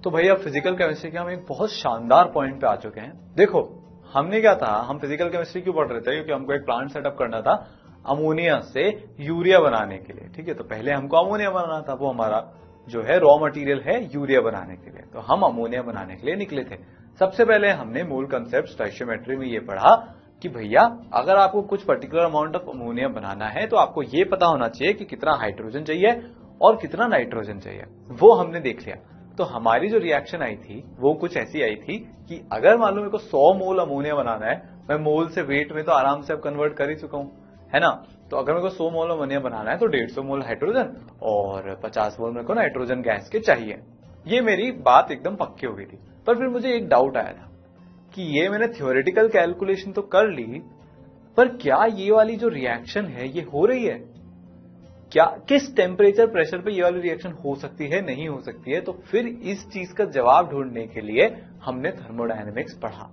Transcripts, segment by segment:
तो भैया physical chemistry के हम एक बहुत शानदार पॉइंट पे आ चुके हैं। देखो हमने क्या था, हम फिजिकल केमिस्ट्री क्यों पढ़ रहे थे, क्योंकि हमको एक प्लांट सेटअप करना था अमोनिया से यूरिया बनाने के लिए। ठीक है, तो पहले हमको अमोनिया बनाना था, वो हमारा जो है रॉ मटेरियल है यूरिया बनाने के लिए। तो हम अमोनिया बनाने के लिए निकले थे। सबसे पहले हमने मूल कंसेप्ट स्टोइचियोमेट्री में ये पढ़ा कि भैया अगर आपको कुछ पर्टिकुलर अमाउंट ऑफ अमोनिया बनाना है तो आपको ये पता होना चाहिए कि कितना हाइड्रोजन चाहिए और कितना नाइट्रोजन चाहिए। वो हमने देख लिया। तो हमारी जो रिएक्शन आई थी वो कुछ ऐसी आई थी कि अगर मान लो मेरे को 100 मोल अमोनिया बनाना है, मैं मोल से वेट में तो आराम से अब कन्वर्ट कर ही चुका हूं, है ना। तो अगर मेरे को 100 मोल अमोनिया बनाना है तो 150 मोल हाइड्रोजन और 50 मोल मेरे को नाइट्रोजन गैस के चाहिए। ये मेरी बात एकदम पक्की हो गई थी। पर फिर मुझे एक डाउट आया था कि ये मैंने थ्योरेटिकल कैलकुलेशन तो कर ली, पर क्या ये वाली जो रिएक्शन है ये हो रही है, क्या किस टेम्परेचर प्रेशर पे ये वाली रिएक्शन हो सकती है, नहीं हो सकती है। तो फिर इस चीज का जवाब ढूंढने के लिए हमने थर्मोडायनेमिक्स पढ़ा।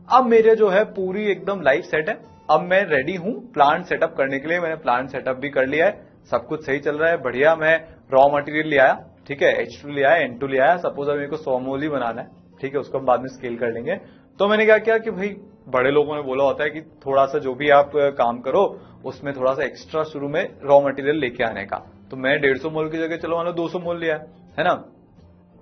अब मेरे जो है पूरी एकदम लाइफ सेट है। अब मैं रेडी हूं प्लांट सेटअप करने के लिए। मैंने प्लांट सेटअप भी कर लिया है, सब कुछ सही चल रहा है, बढ़िया। मैं रॉ मटेरियल ले आया, ठीक है, H2 ले आया, N2 ले आया। सपोज अब मेरे को 100 मोल ही बनाना है, ठीक है, उसको हम बाद में स्केल कर लेंगे। तो मैंने क्या किया कि भाई बड़े लोगों ने बोला होता है कि थोड़ा सा जो भी आप काम करो उसमें थोड़ा सा एक्स्ट्रा शुरू में रॉ मटेरियल लेके आने का। तो मैं 150 मोल की जगह चलो मान लो 200 मोल लिया, है ना,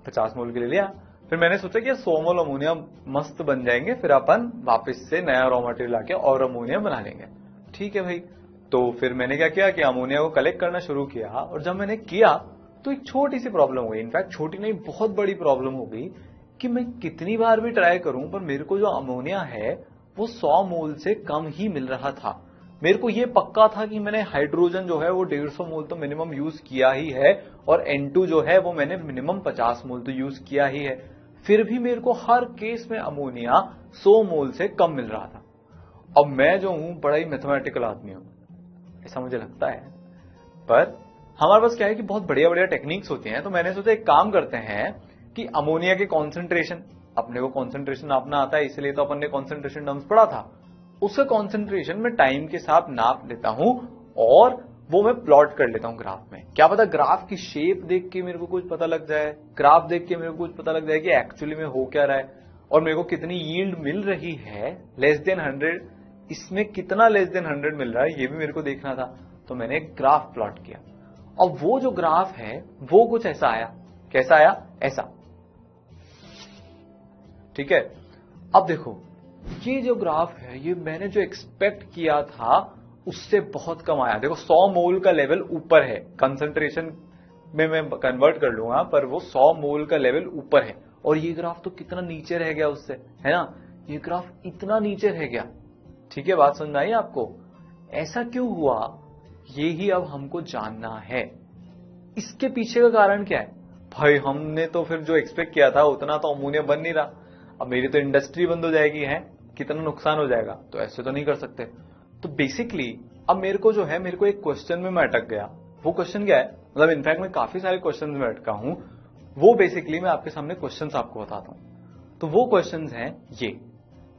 50 मोल के लिए लिया। फिर मैंने सोचा कि 100 मोल अमोनिया मस्त बन जाएंगे, फिर अपन वापस से नया रॉ मटेरियल आके और अमोनिया बना लेंगे। ठीक है भाई। तो फिर मैंने क्या किया कि अमोनिया को कलेक्ट करना शुरू किया। और जब मैंने किया तो एक छोटी सी प्रॉब्लम हुई, इनफैक्ट छोटी नहीं बहुत बड़ी प्रॉब्लम हो गई कि मैं कितनी बार भी ट्राई करूं पर मेरे को जो अमोनिया है वो 100 मोल से कम ही मिल रहा था। मेरे को ये पक्का था कि मैंने हाइड्रोजन जो है वो 150 मोल तो मिनिमम यूज किया ही है और N2 जो है वो मैंने मिनिमम 50 मोल तो यूज किया ही है। फिर भी मेरे को हर केस में अमोनिया 100 मोल से कम मिल रहा था। अब मैं जो हूं बड़ा ही मैथमेटिकल आदमी हूं, ऐसा मुझे लगता है। पर हमारे पास क्या है कि बहुत बढ़िया बढ़िया टेक्निक्स होती हैं। तो मैंने सोचा एक काम करते हैं कि अमोनिया के कॉन्सेंट्रेशन, अपने को कॉन्सेंट्रेशन नापना आता है इसलिए तो अपन ने कॉन्सेंट्रेशन टर्म्स पढ़ा था, उसका कॉन्सेंट्रेशन मैं टाइम के साथ नाप लेता हूं और वो मैं प्लॉट कर लेता हूं ग्राफ में। क्या पता ग्राफ की शेप देख के मेरे को कुछ पता लग जाए, ग्राफ देख के मेरे को कुछ पता लग जाए कि एक्चुअली में हो क्या रहा है और मेरे को कितनी यील्ड मिल रही है। लेस देन 100, इसमें कितना लेस देन 100 मिल रहा है ये भी मेरे को देखना था। तो मैंने एक ग्राफ प्लॉट किया। अब वो जो ग्राफ है वो कुछ ऐसा आया। कैसा आया? ऐसा। ठीक है। अब देखो ये जो ग्राफ है ये मैंने जो एक्सपेक्ट किया था उससे बहुत कम आया। देखो 100 मोल का लेवल ऊपर है, कंसंट्रेशन में मैं कन्वर्ट कर लूंगा पर वो 100 मोल का लेवल ऊपर है और ये ग्राफ तो कितना नीचे रह गया उससे, है ना। ये ग्राफ इतना नीचे रह गया। ठीक है, बात समझ में आई आपको? ऐसा क्यों हुआ ये ही अब हमको जानना है। इसके पीछे का कारण क्या है? भाई हमने तो फिर जो एक्सपेक्ट किया था उतना तो अमोनिया बन नहीं रहा। अब मेरी तो इंडस्ट्री बंद हो जाएगी, है, कितना नुकसान हो जाएगा। तो ऐसे तो नहीं कर सकते। तो बेसिकली अब मेरे को जो है, मेरे को एक क्वेश्चन में मैं अटक गया। वो क्वेश्चन क्या है, मतलब इनफैक्ट मैं काफी सारे क्वेश्चन में अटका हूं। वो बेसिकली मैं आपके सामने क्वेश्चन आपको बताता हूं। तो वो क्वेश्चन है ये।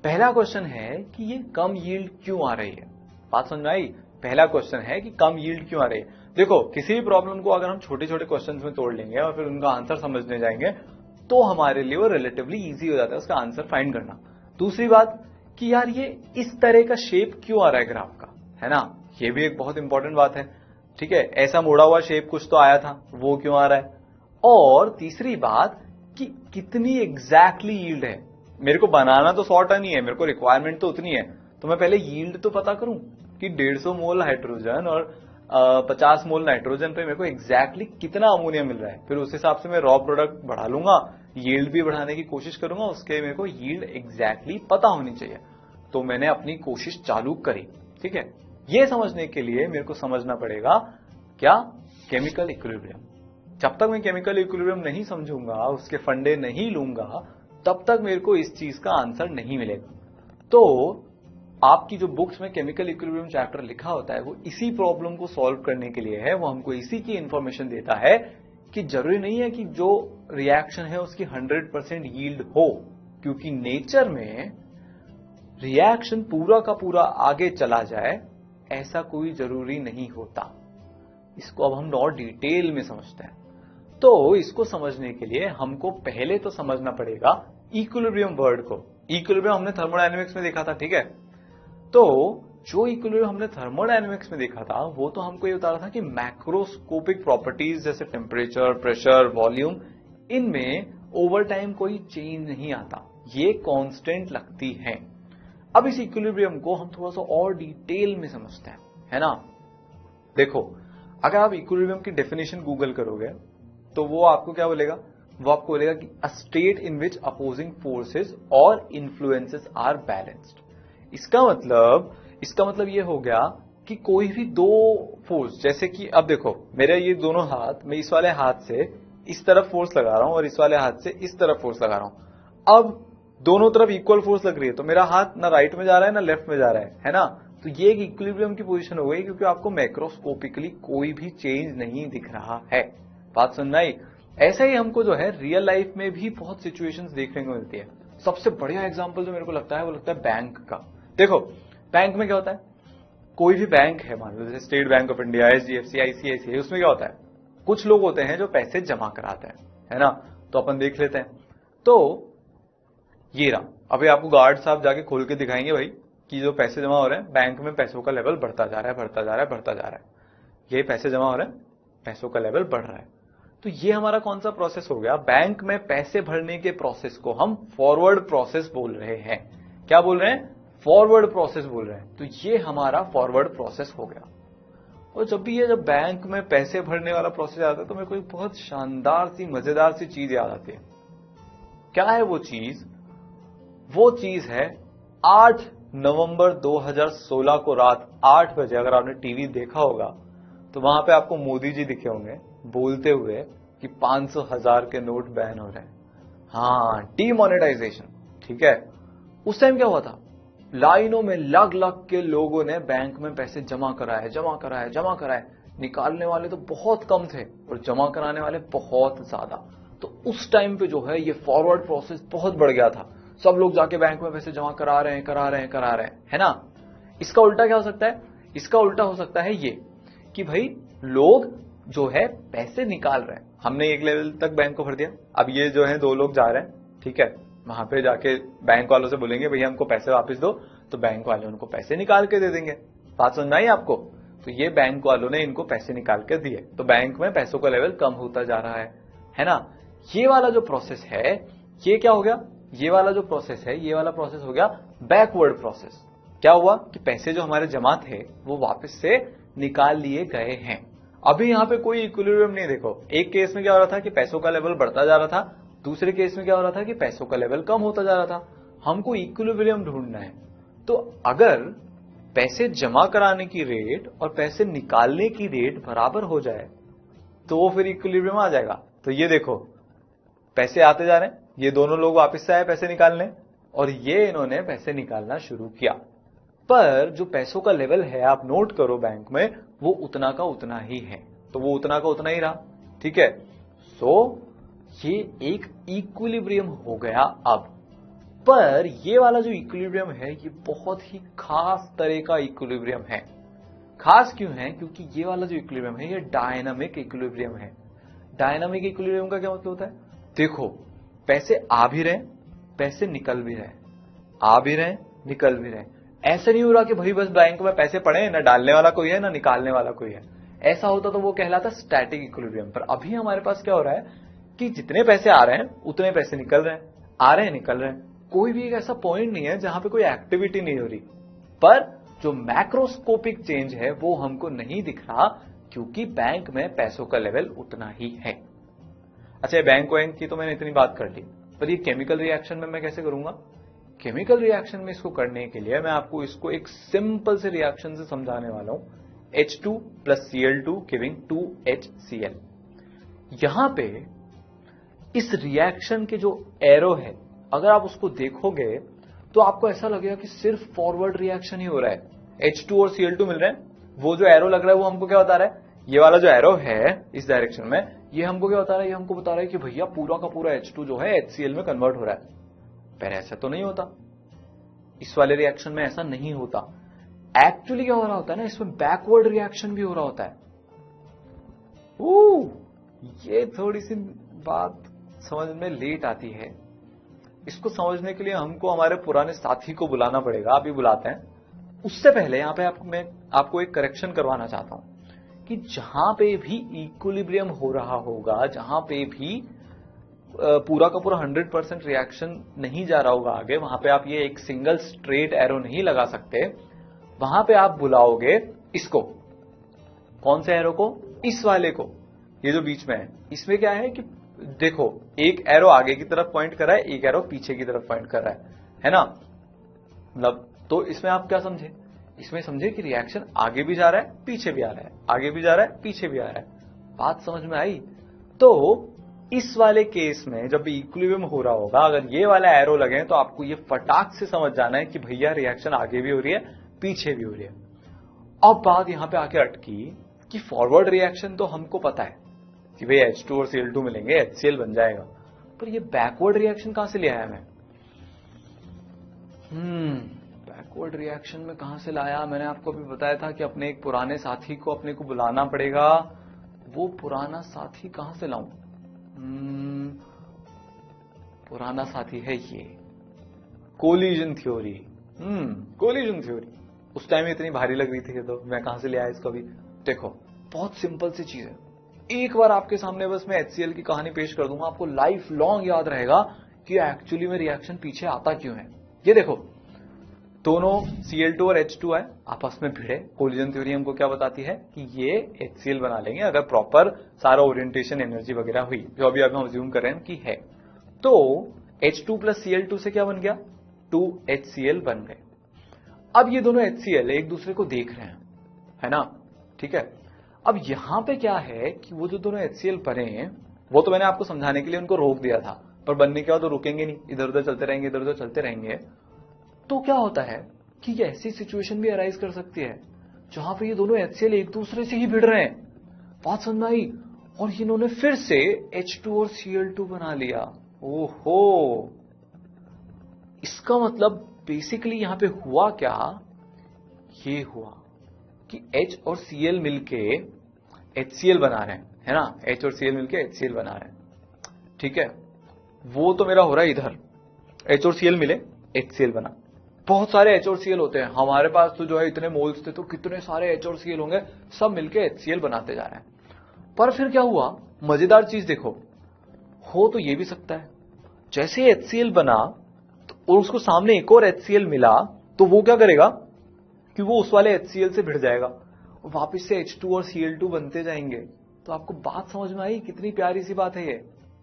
पहला क्वेश्चन है कि ये कम यील्ड क्यों आ रही है। बात समझ में आई? पहला क्वेश्चन है कि कम यील्ड क्यों आ रही है। देखो किसी भी प्रॉब्लम को अगर हम छोटे छोटे क्वेश्चन में तोड़ लेंगे और फिर उनका आंसर समझने जाएंगे तो हमारे लिए वो रिलेटिवली इजी हो जाता है उसका आंसर फाइंड करना। दूसरी बात कि यार ये इस तरह का शेप क्यों आ रहा है ग्राफ का, है ना, ये भी एक बहुत इंपॉर्टेंट बात है। ठीक है, ऐसा मुड़ा हुआ शेप कुछ तो आया था, वो क्यों आ रहा है। और तीसरी बात कि कितनी एग्जैक्टली यील्ड है। मेरे को बनाना तो 100 टन ही है, मेरे को रिक्वायरमेंट तो उतनी है, तो मैं पहले यील्ड तो पता करूं कि 150 मोल हाइड्रोजन और 50 मोल नाइट्रोजन पे मेरे को एग्जैक्टली कितना अमोनिया मिल रहा है। फिर उस हिसाब से मैं रॉ प्रोडक्ट बढ़ा लूंगा, यील्ड भी बढ़ाने की कोशिश करूंगा। उसके मेरे को यील्ड एग्जैक्टली पता होनी चाहिए। तो मैंने अपनी कोशिश चालू करी। ठीक है, ये समझने के लिए मेरे को समझना पड़ेगा क्या, केमिकल इक्विलिब्रियम। जब तक मैं केमिकल इक्विलिब्रियम नहीं समझूंगा, उसके फंडे नहीं लूंगा, तब तक मेरे को इस चीज का आंसर नहीं मिलेगा। तो आपकी जो बुक्स में केमिकल इक्विलिब्रियम चैप्टर लिखा होता है वो इसी प्रॉब्लम को सॉल्व करने के लिए है। वो हमको इसी की इंफॉर्मेशन देता है कि जरूरी नहीं है कि जो रिएक्शन है उसकी 100% यील्ड हो, क्योंकि नेचर में रिएक्शन पूरा का पूरा आगे चला जाए ऐसा कोई जरूरी नहीं होता। इसको अब हम और डिटेल में समझते हैं। तो इसको समझने के लिए हमको पहले तो समझना पड़ेगा इक्विलिब्रियम वर्ड को। इक्विलिब्रियम हमने थर्मोडायनेमिक्स में देखा था, ठीक है। तो जो इक्विलिब्रियम हमने थर्मोडायनेमिक्स में देखा था वो तो हमको ये बता रहा था कि मैक्रोस्कोपिक प्रॉपर्टीज जैसे टेम्परेचर, प्रेशर, वॉल्यूम, इनमें ओवर टाइम कोई चेंज नहीं आता, ये कांस्टेंट लगती हैं। अब इस इक्विलिब्रियम को हम थोड़ा सा और डिटेल में समझते हैं, है ना। देखो, अगर आप इक्विलिब्रियम की डेफिनेशन गूगल करोगे तो वो आपको क्या बोलेगा, वो आपको बोलेगा कि a state in which opposing forces और इन्फ्लुएंसेस आर बैलेंस्ड। इसका मतलब ये हो गया कि कोई भी दो फोर्स, जैसे कि अब देखो मेरे ये दोनों हाथ, मैं इस वाले हाथ से इस तरफ फोर्स लगा रहा हूं और इस वाले हाथ से इस तरफ फोर्स लगा रहा हूं। अब दोनों तरफ इक्वल फोर्स लग रही है तो मेरा हाथ ना राइट में जा रहा है ना लेफ्ट में जा रहा है ना। तो ये एक इक्विलिब्रियम की पोजीशन हो गई क्योंकि आपको मैक्रोस्कोपिकली कोई भी चेंज नहीं दिख रहा है। बात सुनना ही। ऐसा ही हमको जो है रियल लाइफ में भी बहुत सिचुएशंस देखने को मिलती है। सबसे बढ़िया एग्जांपल जो मेरे को लगता है वो लगता है बैंक का। देखो बैंक में क्या होता है, कोई भी बैंक है, मान लो जैसे state bank of India, HDFC, ICICI, उसमें क्या होता है, कुछ लोग होते हैं जो पैसे जमा कराते हैं, है ना। तो अपन देख लेते हैं। तो ये रहा, अभी आपको गार्ड साहब जाके खोल के दिखाएंगे भाई कि जो पैसे जमा हो रहे हैं बैंक में, पैसों का लेवल बढ़ता जा रहा है, बढ़ता जा रहा है, बढ़ता जा रहा है। ये पैसे जमा हो रहे हैं, पैसों का लेवल बढ़ रहा है। तो ये हमारा कौन सा प्रोसेस हो गया, बैंक में पैसे भरने के प्रोसेस को हम फॉरवर्ड प्रोसेस बोल रहे हैं। क्या बोल रहे हैं, फॉरवर्ड प्रोसेस बोल रहे हैं। तो ये हमारा फॉरवर्ड प्रोसेस हो गया। और जब बैंक में पैसे भरने वाला प्रोसेस आता है तो मेरे को एक बहुत शानदार सी, मजेदार सी चीज याद आती है। क्या है वो चीज, वो चीज है 8 नवंबर 2016 को रात 8 बजे, अगर आपने टीवी देखा होगा तो वहां पे आपको मोदी जी दिखे होंगे बोलते हुए कि 500,000 के नोट बैन हो रहे हैं। हाँ, डीमोनेटाइजेशन, ठीक है। उस टाइम क्या हुआ था, लाइनों में लग लग के लोगों ने बैंक में पैसे जमा कराए, जमा कराए, जमा कराए। निकालने वाले तो बहुत कम थे और जमा कराने वाले बहुत ज्यादा। तो उस टाइम पे जो है ये फॉरवर्ड प्रोसेस बहुत बढ़ गया था। सब लोग जाके बैंक में पैसे जमा करा रहे हैं, है ना। इसका उल्टा क्या हो सकता है, इसका उल्टा हो सकता है ये कि भाई लोग जो है पैसे निकाल रहे हैं, हमने एक लेवल तक बैंक को भर दिया, अब ये जो है दो लोग जा रहे हैं, ठीक है, वहां पे जाके बैंक वालों से बोलेंगे भैया हमको पैसे वापस दो, तो बैंक वाले उनको पैसे निकाल के दे देंगे। बात समझ में आई आपको। तो ये बैंक वालों ने इनको पैसे निकाल के दिए, तो बैंक में पैसों का लेवल कम होता जा रहा है ना। ये वाला जो प्रोसेस है ये क्या हो गया, ये वाला जो प्रोसेस है, ये वाला प्रोसेस हो गया बैकवर्ड प्रोसेस। क्या हुआ कि पैसे जो हमारे जमा थे वो वापस से निकाल लिए गए हैं। अभी यहां पे कोई इक्विलिब्रियम नहीं। देखो एक केस में क्या हो रहा था कि पैसों का लेवल बढ़ता जा रहा था, दूसरे केस में क्या हो रहा था कि पैसों का लेवल कम होता जा रहा था। हमको इक्विलिब्रियम ढूंढना है। तो अगर पैसे जमा कराने की रेट और पैसे निकालने की रेट बराबर हो जाए तो वो फिर इक्विलिब्रियम आ जाएगा। तो ये देखो पैसे आते जा रहे हैं, ये दोनों लोग वापस से आए पैसे निकालने और ये इन्होंने पैसे निकालना शुरू किया। पर जो पैसों का लेवल है आप नोट करो बैंक में, वो उतना का उतना ही है। तो वो उतना का उतना ही रहा, ठीक है। सो ये एक इक्विलिब्रियम हो गया अब। पर ये वाला जो इक्विलिब्रियम है ये बहुत ही खास तरह का इक्विलिब्रियम है। खास क्यों है, क्योंकि ये वाला जो इक्विलिब्रियम है ये डायनामिक इक्विलिब्रियम है। डायनामिक इक्विलिब्रियम का क्या मतलब होता है, देखो पैसे आ भी रहे, पैसे निकल भी रहे, आ भी रहे, निकल भी रहे। ऐसा नहीं हो रहा कि भाई बस बैंक में पैसे पड़े, ना डालने वाला कोई है ना निकालने वाला कोई है। ऐसा होता तो वो कहलाता स्टैटिक इक्विलिब्रियम। पर अभी हमारे पास क्या हो रहा है कि जितने पैसे आ रहे हैं उतने पैसे निकल रहे हैं, आ रहे हैं, निकल रहे हैं। कोई भी एक ऐसा पॉइंट नहीं है जहां पे कोई एक्टिविटी नहीं हो रही। पर जो मैक्रोस्कोपिक चेंज है वो हमको नहीं दिख रहा क्योंकि बैंक में पैसों का लेवल उतना ही है। अच्छा, बैंक वैंक की तो मैंने इतनी बात कर ली, पर ये केमिकल रिएक्शन में मैं कैसे करूंगा। केमिकल रिएक्शन में इसको करने के लिए मैं आपको इसको एक सिंपल से रिएक्शन से समझाने वाला हूं। H2 + Cl2 giving 2HCl। यहां पे इस रिएक्शन के जो एरो है अगर आप उसको देखोगे तो आपको ऐसा लगेगा कि सिर्फ फॉरवर्ड रिएक्शन ही हो रहा है। H2 और Cl2 मिल रहे हैं, वो जो एरो लग रहा है वो हमको क्या बता रहा है, ये वाला जो एरो है इस डायरेक्शन में ये हमको क्या बता रहा है, ये हमको बता रहा है कि भैया पूरा का पूरा H2 जो है HCl में कन्वर्ट हो रहा है। पर ऐसा तो नहीं होता, इस वाले रिएक्शन में ऐसा नहीं होता। एक्चुअली क्या हो रहा होता है ना, इसमें बैकवर्ड रिएक्शन भी हो रहा होता है। ये थोड़ी सी बात समझ में लेट आती है। इसको समझने के लिए हमको हमारे पुराने साथी को बुलाना पड़ेगा, अभी बुलाते हैं। उससे पहले यहां पे मैं आपको एक करेक्शन करवाना चाहता हूं कि जहां पे भी इक्विलिब्रियम हो रहा होगा, जहां पे भी पूरा का पूरा 100% रिएक्शन नहीं जा रहा होगा आगे, वहां पे आप ये एक सिंगल स्ट्रेट एरो नहीं लगा सकते। वहां पे आप बुलाओगे इसको, कौन से एरो को? इस वाले को, ये जो बीच में है। इसमें क्या है कि देखो, एक एरो आगे की तरफ पॉइंट कर रहा है, एक एरो पीछे की तरफ पॉइंट कर रहा है ना? मतलब तो इसमें आप क्या समझे? इसमें समझे कि रिएक्शन आगे भी जा रहा है, पीछे भी आ रहा है, आगे भी जा रहा है, पीछे भी आ रहा है। बात समझ में आई? तो इस वाले केस में जब भी इक्विलिब्रियम हो रहा होगा, अगर ये वाला एरो लगे तो आपको ये फटाक से समझ जाना है कि भैया रिएक्शन आगे भी हो रही है, पीछे भी हो रही है। अब बात यहां पे आके अटकी कि फॉरवर्ड रिएक्शन तो हमको पता है कि भाई H2 और Cl2 मिलेंगे, HCl बन जाएगा, पर ये बैकवर्ड रिएक्शन कहां से ले आया मैं? बैकवर्ड रिएक्शन में कहां से लाया? मैंने आपको अभी बताया था कि अपने एक पुराने साथी को अपने को बुलाना पड़ेगा। वो पुराना साथी कहां से लाऊं? पुराना साथी है ये कोलिजन थ्योरी। कोलिजन थ्योरी उस टाइम इतनी भारी लग रही थी, तो मैं कहां से ले आया इसको? भी देखो, बहुत सिंपल सी चीज है। एक बार आपके सामने बस मैं HCl की कहानी पेश कर दूंगा, आपको लाइफ लॉन्ग याद रहेगा कि एक्चुअली में रिएक्शन पीछे आता क्यों है। ये देखो, दोनों Cl2 और H2 है, आपस में भिड़े। कोलिजन थ्योरी हमको क्या बताती है कि ये HCl बना लेंगे अगर प्रॉपर सारा ओरिएंटेशन एनर्जी वगैरह हुई, जो अभी हम अज्यूम कर रहे हैं कि है। तो H2 प्लस Cl2 से क्या बन गया? 2HCl बन गए। अब ये दोनों HCl एक दूसरे को देख रहे हैं, है ना? ठीक है। अब यहां पे क्या है कि वो जो दोनों HCl बने हैं, वो तो मैंने आपको समझाने के लिए उनको रोक दिया था, पर बनने के बाद तो रुकेंगे नहीं, इधर उधर चलते रहेंगे, इधर उधर चलते रहेंगे। तो क्या होता है कि ये ऐसी सिचुएशन भी अराइज कर सकती है जहां पे ये दोनों HCl एक दूसरे से ही भिड़ रहे हैं। बात समझ में आई? और इन्होंने फिर से H2 और Cl2 बना लिया। ओहो, इसका मतलब बेसिकली यहां पे हुआ क्या? ये हुआ कि H और Cl मिलके HCl बना रहे हैं, है ना? H और Cl मिलके HCl बना रहे हैं, ठीक है। वो तो मेरा हो रहा है इधर, H और Cl मिले HCl बना। बहुत सारे H और Cl होते हैं हमारे पास, तो जो है इतने मोल्स थे तो कितने सारे H और Cl होंगे, सब मिलके HCl बनाते जा रहे हैं। पर फिर क्या हुआ? मजेदार चीज देखो, हो तो ये भी सकता है जैसे HCl बना तो, और उसको सामने एक और HCl मिला, तो वो क्या करेगा कि वो उस वाले HCl से भिड़ जाएगा और वापस से H2 और Cl2 बनते जाएंगे। तो आपको बात समझ में आई? कितनी प्यारी सी बात है ये।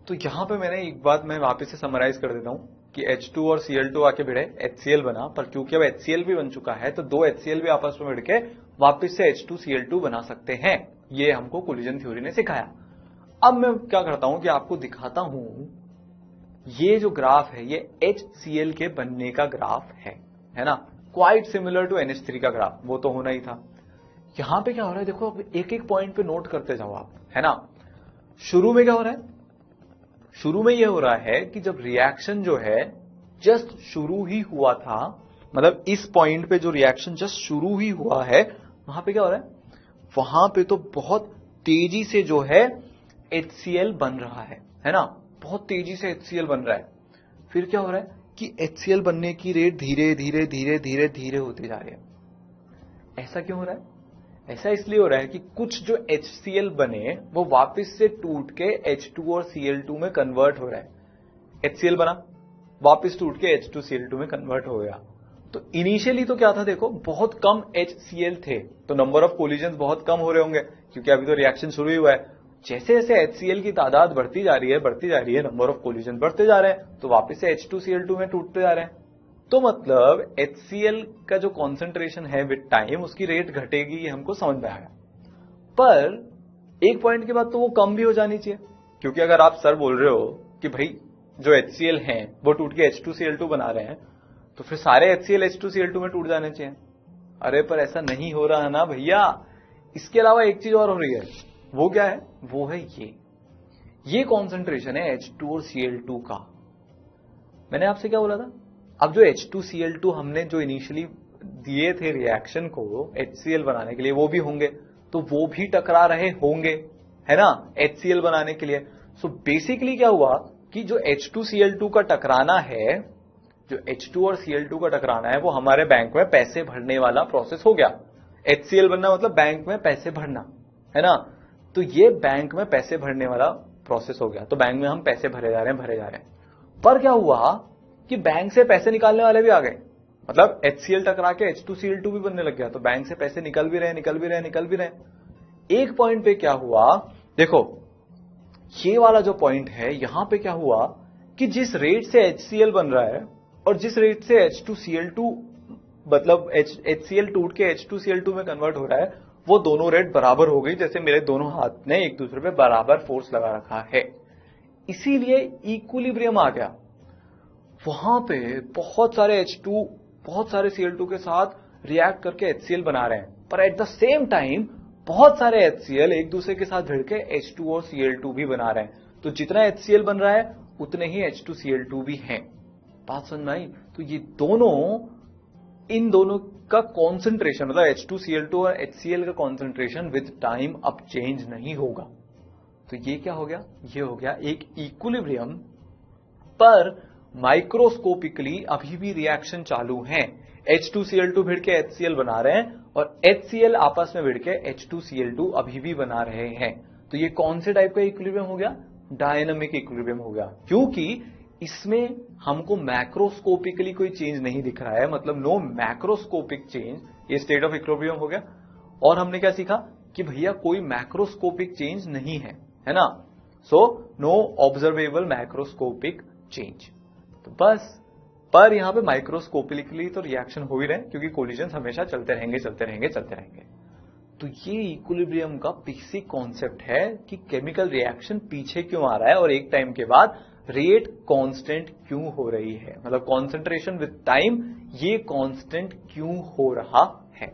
तो यहां पे मैंने एक बात मैं वापस से समराइज कर देता हूं कि H2 और Cl2 आके भिड़े, HCl बना, पर क्योंकि अब HCl भी बन चुका है तो दो HCl भी आपस में भिड़ के वापस से H2 Cl2 बना सकते हैं। ये हमको कोलिजन थ्योरी ने सिखाया। अब मैं क्या करता हूं कि आपको दिखाता हूं, ये जो ग्राफ है ये HCl के बनने का ग्राफ है ना? क्वाइट सिमिलर टू NH3 का ग्राफ, वो तो होना ही था। यहां पे क्या हो रहा है देखो, अब एक एक पॉइंट पे नोट करते जाओ आप, है ना? शुरू में क्या हो रहा है? शुरू में यह हो रहा है कि जब रिएक्शन जो है जस्ट शुरू ही हुआ था, मतलब इस पॉइंट पे जो रिएक्शन जस्ट शुरू ही हुआ है, वहां पे क्या हो रहा है? वहां पे तो बहुत तेजी से जो है HCl बन रहा है ना? बहुत तेजी से HCl बन रहा है। फिर क्या हो रहा है कि HCl बनने की रेट धीरे धीरे धीरे धीरे धीरे होती जा रही है। ऐसा क्यों हो रहा है? ऐसा इसलिए हो रहा है कि कुछ जो HCl बने वो वापस से टूट के H2 और Cl2 में कन्वर्ट हो रहा है। HCl बना, वापस टूट के H2 Cl2 में कन्वर्ट हो गया। तो इनिशियली तो क्या था देखो, बहुत कम HCl थे, तो नंबर ऑफ कोलिजन बहुत कम हो रहे होंगे क्योंकि अभी तो रिएक्शन शुरू ही हुआ है। जैसे जैसे HCl की तादाद बढ़ती जा रही है, नंबर ऑफ कोलिजन बढ़ते जा रहे हैं, तो वापस से H2 Cl2 में टूटते जा रहे हैं। तो मतलब HCl का जो कॉन्सेंट्रेशन है विद टाइम, उसकी रेट घटेगी, ये हमको समझ में आया। पर एक पॉइंट के बाद तो वो कम भी हो जानी चाहिए, क्योंकि अगर आप सर बोल रहे हो कि भाई जो HCl हैं वो टूट के H2 Cl2 बना रहे हैं, तो फिर सारे HCl H2 Cl2 में टूट जाने चाहिए। अरे पर ऐसा नहीं हो रहा है ना भैया। इसके अलावा एक चीज और हो रही है, वो क्या है? वो है ये कॉन्सेंट्रेशन है H2 और Cl2 का। मैंने आपसे क्या बोला था? अब जो H2 Cl2 हमने जो इनिशियली दिए थे रिएक्शन को HCl बनाने के लिए, वो भी होंगे, तो वो भी टकरा रहे होंगे, है ना, HCl बनाने के लिए। सो बेसिकली क्या हुआ कि जो H2Cl2 का टकराना है, जो H2 और Cl2 का टकराना है, वो हमारे बैंक में पैसे भरने वाला प्रोसेस हो गया। HCl बनना मतलब बैंक में पैसे भरना, है ना। तो ये बैंक में पैसे भरने वाला प्रोसेस हो गया। तो बैंक में हम पैसे भरे जा रहे हैं। पर क्या हुआ कि बैंक से पैसे निकालने वाले भी आ गए, मतलब HCl टकरा के H2Cl2 भी बनने लग गया। तो बैंक से पैसे निकल भी रहे। एक पॉइंट पे क्या हुआ, देखो ये वाला जो पॉइंट है, यहां पे क्या हुआ कि जिस रेट से HCl बन रहा है और जिस रेट से H2Cl2 मतलब HCl टूट के H2Cl2 में कन्वर्ट हो रहा है, वो दोनों रेट बराबर हो गई, जैसे मेरे दोनों हाथ ने एक दूसरे पे बराबर फोर्स लगा रखा है। इसीलिए इक्विलिब्रियम आ गया। वहां पे बहुत सारे H2 बहुत सारे Cl2 के साथ रिएक्ट करके HCl बना रहे हैं, पर एट द सेम टाइम बहुत सारे HCl एक दूसरे के साथ भिड़ के H2 और Cl2 भी बना रहे हैं। तो जितना HCl बन रहा है उतने ही H2Cl2 भी हैं। बात समझ में आई? तो ये इन दोनों का कॉन्सेंट्रेशन, मतलब H2Cl2 और HCl का कॉन्सेंट्रेशन विद टाइम अब चेंज नहीं होगा। तो ये क्या हो गया, ये हो गया एक इक्विलिब्रियम, पर माइक्रोस्कोपिकली अभी भी रिएक्शन चालू है। H2Cl2 भिड़ के HCl बना रहे हैं और HCl आपस में भिड़ के H2Cl2 अभी भी बना रहे हैं। तो ये कौन से टाइप का इक्विलिब्रियम हो गया, डायनामिक इक्विलिब्रियम हो गया, क्योंकि इसमें हमको मैक्रोस्कोपिकली कोई चेंज नहीं दिख रहा है, मतलब नो मैक्रोस्कोपिक चेंज, ये स्टेट ऑफ इक्विलिब्रियम हो गया। और हमने क्या सीखा कि भैया कोई मैक्रोस्कोपिक चेंज नहीं है ना। So no observable macroscopic change. तो बस, पर यहां पे माइक्रोस्कोपिकली तो रिएक्शन हो ही रहे, क्योंकि कोलिजन्स हमेशा चलते रहेंगे। तो ये इक्विलिब्रियम का बेसिक कॉन्सेप्ट है कि केमिकल रिएक्शन पीछे क्यों आ रहा है और एक टाइम के बाद रेट कांस्टेंट क्यों हो रही है, मतलब कॉन्सेंट्रेशन विद टाइम ये कांस्टेंट क्यों हो रहा है।